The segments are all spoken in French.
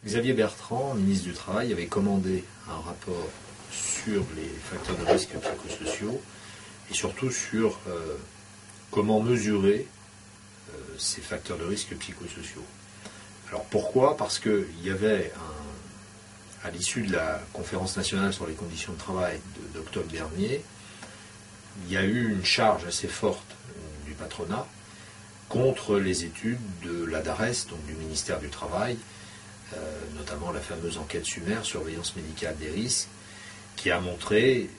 Xavier Bertrand, ministre du Travail, avait commandé un rapport sur les facteurs de risque psychosociaux et surtout sur comment mesurer ces facteurs de risque psychosociaux. Alors pourquoi? Parce qu'il y avait, à l'issue de la conférence nationale sur les conditions de travail d'octobre dernier, il y a eu une charge assez forte du patronat contre les études de la DARES, donc du ministère du Travail, notamment la fameuse enquête Sumer, surveillance médicale des risques, qui a montré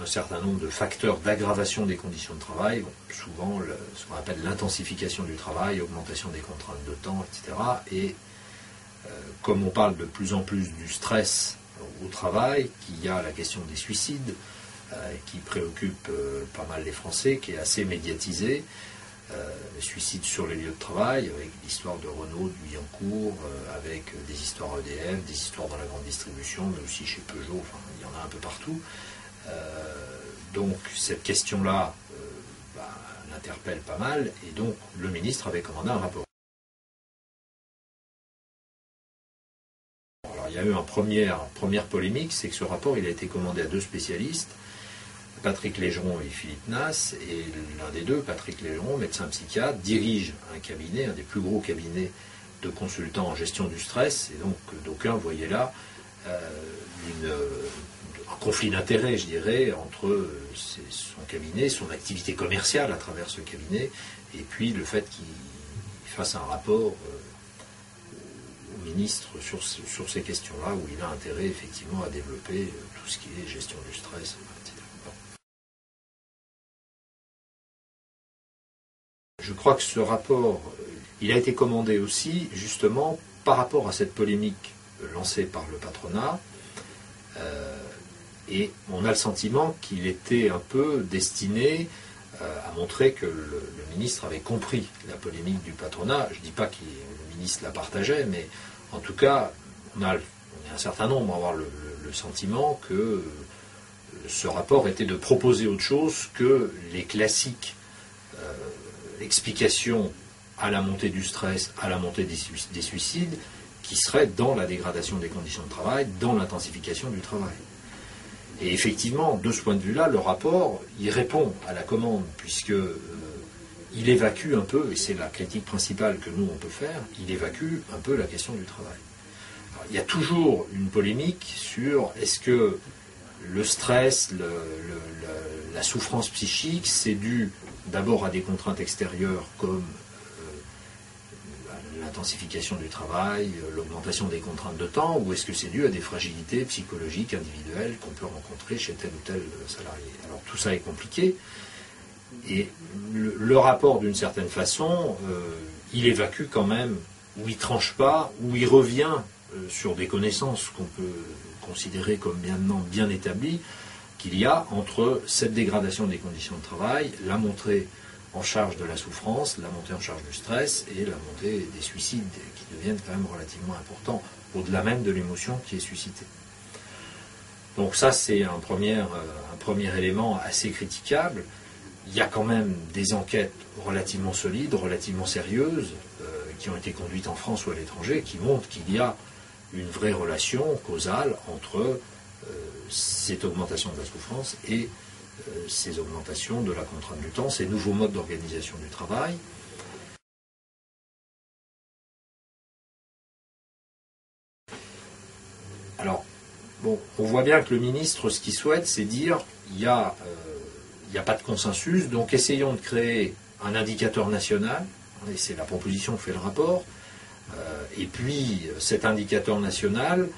un certain nombre de facteurs d'aggravation des conditions de travail, souvent ce qu'on appelle l'intensification du travail, augmentation des contraintes de temps, etc. Et comme on parle de plus en plus du stress au travail, qu'il y a la question des suicides, qui préoccupe pas mal les Français, qui est assez médiatisée, les suicides sur les lieux de travail, avec l'histoire de Renault, de Billancourt, avec des histoires EDF, des histoires dans la grande distribution, mais aussi chez Peugeot, enfin, il y en a un peu partout. Donc cette question-là l'interpelle pas mal, et donc le ministre avait commandé un rapport. Alors il y a eu une première polémique, c'est que ce rapport il a été commandé à deux spécialistes, Patrick Légeron et Philippe Nass, et l'un des deux, Patrick Légeron, médecin psychiatre, dirige un cabinet, un des plus gros cabinets de consultants en gestion du stress, et donc d'aucuns voyaient là un conflit d'intérêts, je dirais, entre son cabinet, son activité commerciale à travers ce cabinet, et puis le fait qu'il fasse un rapport au ministre sur ces questions-là, où il a intérêt effectivement à développer tout ce qui est gestion du stress, etc. Je crois que ce rapport, il a été commandé aussi, justement, par rapport à cette polémique lancée par le patronat, et on a le sentiment qu'il était un peu destiné à montrer que le ministre avait compris la polémique du patronat. Je ne dis pas que le ministre la partageait, mais en tout cas, on est un certain nombre à avoir le sentiment que ce rapport était de proposer autre chose que les classiques explications à la montée du stress, à la montée des suicides, qui seraient dans la dégradation des conditions de travail, dans l'intensification du travail. Et effectivement, de ce point de vue-là, le rapport, il répond à la commande, puisqu'il évacue un peu, et c'est la critique principale que nous, on peut faire, il évacue un peu la question du travail. Alors, il y a toujours une polémique sur est-ce que le stress, la souffrance psychique, c'est dû d'abord à des contraintes extérieures comme l'intensification du travail, l'augmentation des contraintes de temps, ou est-ce que c'est dû à des fragilités psychologiques individuelles qu'on peut rencontrer chez tel ou tel salarié? Alors tout ça est compliqué, et le rapport, d'une certaine façon, il évacue quand même, ou il tranche pas, ou il revient sur des connaissances qu'on peut considérer comme maintenant bien établies, qu'il y a entre cette dégradation des conditions de travail, la montée en charge de la souffrance, la montée en charge du stress et la montée des suicides qui deviennent quand même relativement importants, au-delà même de l'émotion qui est suscitée. Donc ça, c'est un premier élément assez critiquable. Il y a quand même des enquêtes relativement solides, relativement sérieuses, qui ont été conduites en France ou à l'étranger, qui montrent qu'il y a une vraie relation causale entre cette augmentation de la souffrance et ces augmentations de la contrainte du temps, ces nouveaux modes d'organisation du travail. Alors, bon, on voit bien que le ministre, ce qu'il souhaite, c'est dire il n'y a pas de consensus, donc essayons de créer un indicateur national, et c'est la proposition que fait le rapport, et puis cet indicateur national,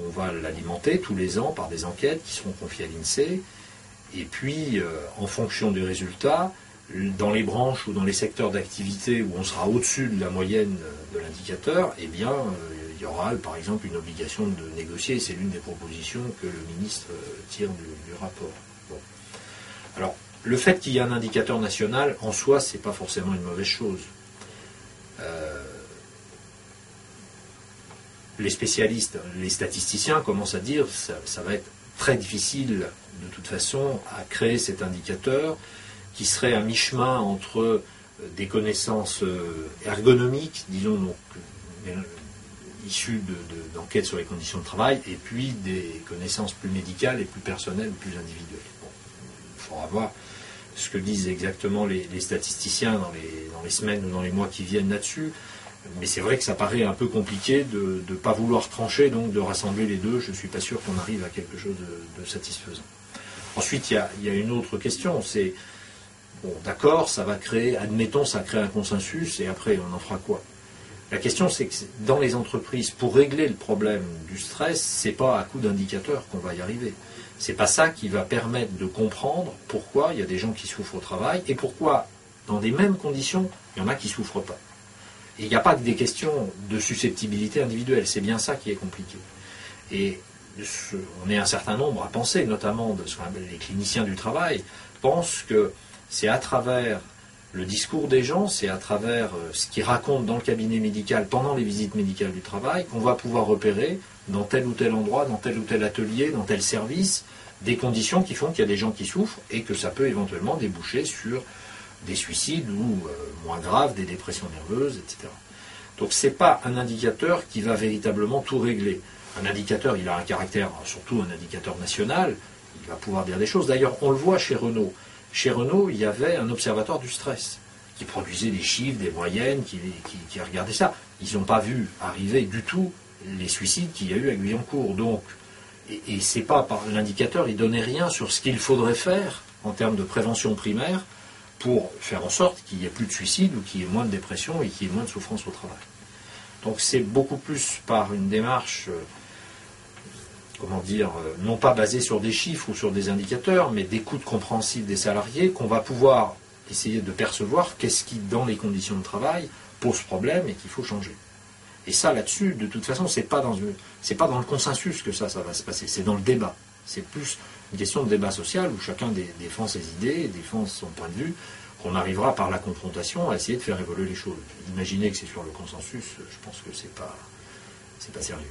on va l'alimenter tous les ans par des enquêtes qui seront confiées à l'INSEE, et puis en fonction des résultats, dans les branches ou dans les secteurs d'activité où on sera au-dessus de la moyenne de l'indicateur, eh bien il y aura par exemple une obligation de négocier, c'est l'une des propositions que le ministre tire du rapport. Bon. Alors, le fait qu'il y ait un indicateur national, en soi, c'est pas forcément une mauvaise chose. Les spécialistes, les statisticiens commencent à dire que ça va être très difficile, de toute façon, à créer cet indicateur qui serait à mi-chemin entre des connaissances ergonomiques, disons, donc, issues d'enquêtes sur les conditions de travail, et puis des connaissances plus médicales et plus personnelles, plus individuelles. Bon, il faudra voir ce que disent exactement les statisticiens dans les semaines ou dans les mois qui viennent là-dessus. Mais c'est vrai que ça paraît un peu compliqué de ne pas vouloir trancher, donc de rassembler les deux. Je ne suis pas sûr qu'on arrive à quelque chose de satisfaisant. Ensuite, il y a une autre question, c'est, bon, d'accord, ça va créer, admettons, ça crée un consensus, et après, on en fera quoi? La question, c'est que dans les entreprises, pour régler le problème du stress, c'est pas à coup d'indicateurs qu'on va y arriver. C'est pas ça qui va permettre de comprendre pourquoi il y a des gens qui souffrent au travail, et pourquoi, dans des mêmes conditions, il y en a qui ne souffrent pas. Et il n'y a pas que des questions de susceptibilité individuelle, c'est bien ça qui est compliqué. Et on est un certain nombre à penser, notamment de ce qu'on appelle les cliniciens du travail, pensent que c'est à travers le discours des gens, c'est à travers ce qu'ils racontent dans le cabinet médical pendant les visites médicales du travail qu'on va pouvoir repérer dans tel ou tel endroit, dans tel ou tel atelier, dans tel service, des conditions qui font qu'il y a des gens qui souffrent et que ça peut éventuellement déboucher sur des suicides ou, moins graves, des dépressions nerveuses, etc. Donc ce n'est pas un indicateur qui va véritablement tout régler. Un indicateur, il a un caractère, surtout un indicateur national, il va pouvoir dire des choses. D'ailleurs, on le voit chez Renault. Chez Renault, il y avait un observatoire du stress qui produisait des chiffres, des moyennes, qui regardait ça. Ils n'ont pas vu arriver du tout les suicides qu'il y a eu à Guyancourt. Donc, et c'est pas par l'indicateur, il ne donnait rien sur ce qu'il faudrait faire en termes de prévention primaire pour faire en sorte qu'il n'y ait plus de suicide ou qu'il y ait moins de dépression et qu'il y ait moins de souffrance au travail. Donc c'est beaucoup plus par une démarche, non pas basée sur des chiffres ou sur des indicateurs, mais d'écoute compréhensive des salariés qu'on va pouvoir essayer de percevoir qu'est-ce qui, dans les conditions de travail, pose problème et qu'il faut changer. Et ça, là-dessus, de toute façon, c'est pas dans le consensus que ça va se passer, c'est dans le débat. C'est plus une question de débat social où chacun défend ses idées, défend son point de vue, qu'on arrivera par la confrontation à essayer de faire évoluer les choses. Imaginez que c'est sur le consensus, je pense que c'est pas sérieux.